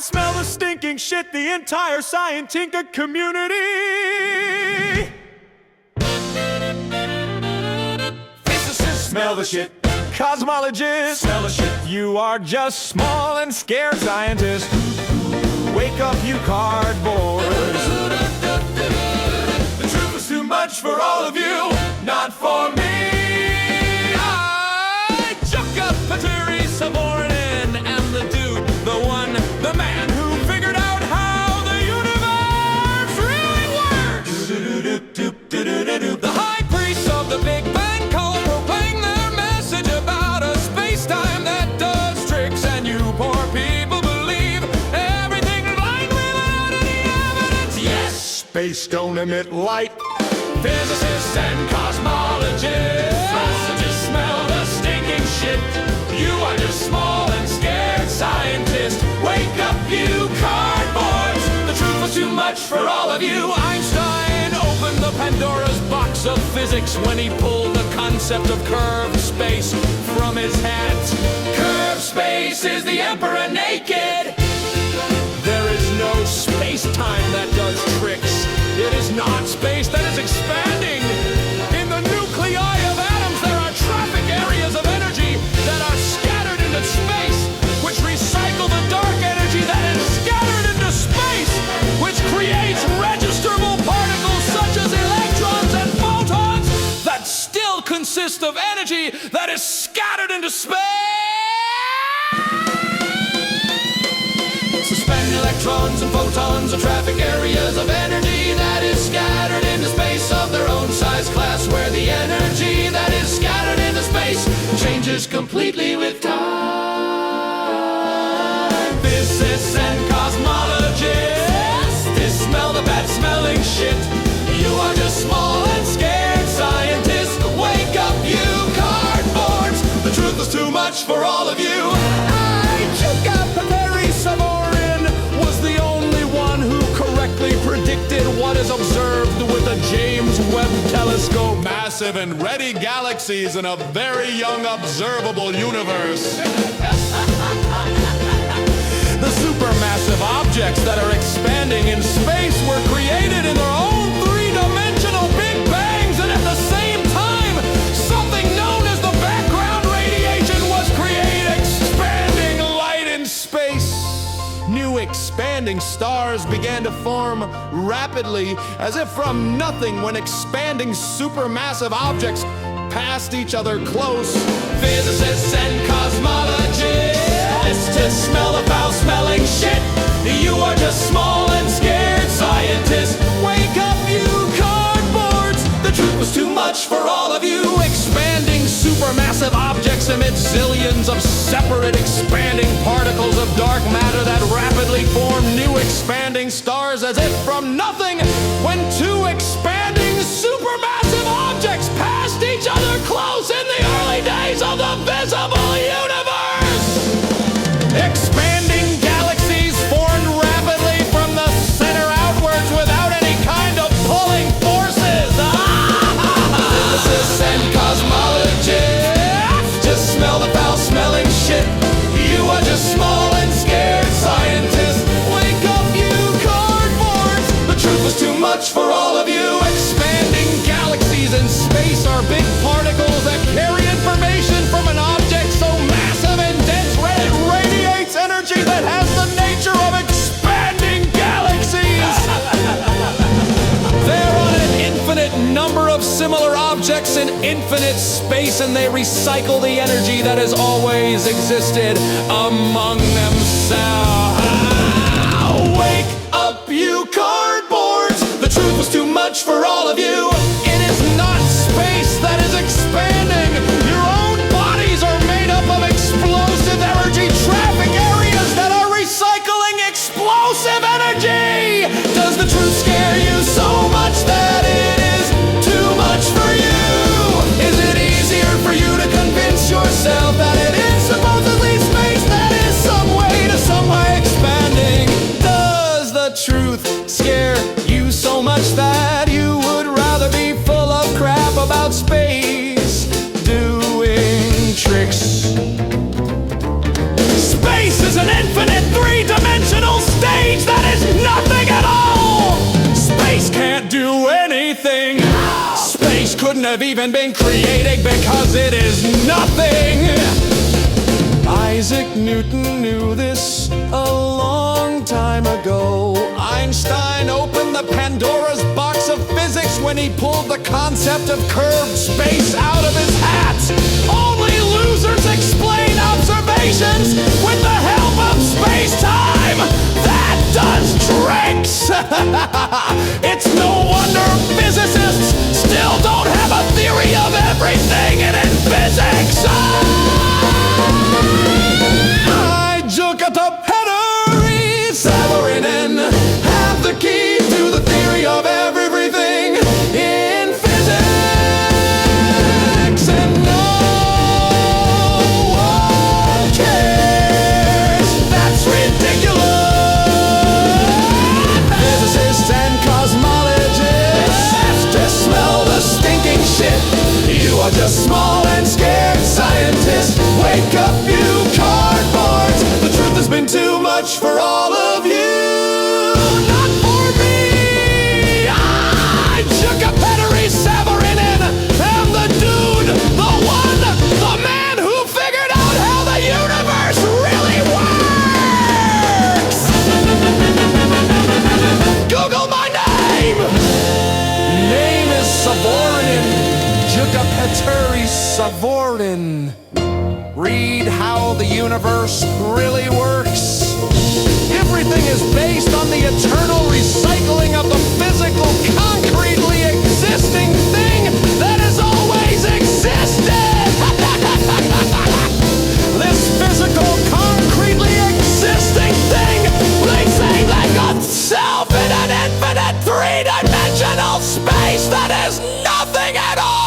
Smell the stinking shit, the entire scientific community. Physicists, smell the shit. Cosmologists, smell the shit. You are just small and scared scientists. Wake up, you cardboards. The truth is too much for all of you, not for me. Jukka, Petteri, Savorinen, and the dude, the one, the man who figured out how the universe really works. The high priests of the Big Bang call, proclaim their message about a space-time that does tricks, and you poor people believe everything blind without any evidence. Yes, space don't emit light. Physicists and cosmologists, just smell the stinking shit. You are just small and scared scientists. Wake up, you cardboards. The truth was too much for all of you. Einstein opened the Pandora's box of physics when he pulled the concept of curved space from his hat. Curved space is the emperor naked. There is no space-time that does tricks. It is not space that is expanding. In the nuclei of atoms, there are traffic areas of energy that are scattered into space, which recycle the dark energy that is scattered into space, which creates registerable particles such as electrons and photons that still consist of energy that is scattered into space. Suspend electrons and photons are traffic areas of energy that is scattered into space of their own size class, where the energy that is scattered into space changes completely with time. Physicists and cosmologists, they smell the bad smelling shit. You are just small and scared scientists. Wake up, you cardboards. The truth is too much for all of you. Jukka, Petteri, Savorinen was the only one who correctly predicted what is observed with the James Webb Telescope. Massive and ready galaxies in a very young observable universe. The supermassive objects that are expanding in space were created in their own three-dimensional Big Bangs, and at the same time, something known as the background radiation was created, expanding light in space. New expanding stars began to form rapidly, as if from nothing, when expanding supermassive objects passed each other close. Physicists and cosmologists, to smell the foul-smelling shit. You are just small and scared scientists. Wake up, you cardboards. The truth was too much for all of you. Expanding supermassive objects emit zillions of separate expanding particles of dark matter that rapidly form new expanding stars, as if from nothing, when two expanding supermassive objects passed each other close in the early days of the visible universe. Expanding galaxies formed rapidly from the center outwards without any kind of pulling forces. Physicists and cosmologists, just smell the foul-smelling shit. You are just small and scared scientists. Wake up, you cardboards. The truth was too much for all of you. Expanding galaxies in space are big particles that carry information from an object so massive and dense it radiates energy that has the nature of expanding galaxies. They're on an infinite number of similar objects in infinite space, and they recycle the energy that has always existed among themselves. Wake up, you cardboards. The truth was too much for all of you. It is not space that is expanding. Your own bodies are made up of explosive energy traffic areas that are recycling explosive energy. Does the truth scare you so much that it is too much for you? Is it easier for you to convince yourself that it is supposedly space that is some way to some way expanding? Does the truth scare you so much that you would rather shouldn't have even been created because it is nothing. Isaac Newton knew this a long time ago. Einstein opened the Pandora's box of physics when he pulled the concept of curved space out of his hat. Only losers explain observations with the help of space-time. That does tricks! It's no wonder physicists still don't have a theory of everything in physics! I, Jukka, Petteri, Savorinen, have the key to the theory of everything in physics, and no one cares. That's ridiculous. Physicists and cosmologists have to smell the stinking shit. You are just small and scared scientists. Wake up, you cardboards. The truth has been too much for all of you, not for me. I, Jukka, Petteri, Savorinen, am the dude, the one, the man who figured out how the universe really works. Google my name. Name is Savorinen. Jukka, Petteri, Savorinen. Read how the universe really works. Everything is based on the eternal recycling of the physical, concretely existing thing that has always existed. This physical, concretely existing thing recycling itself in an infinite three-dimensional space that is nothing at all.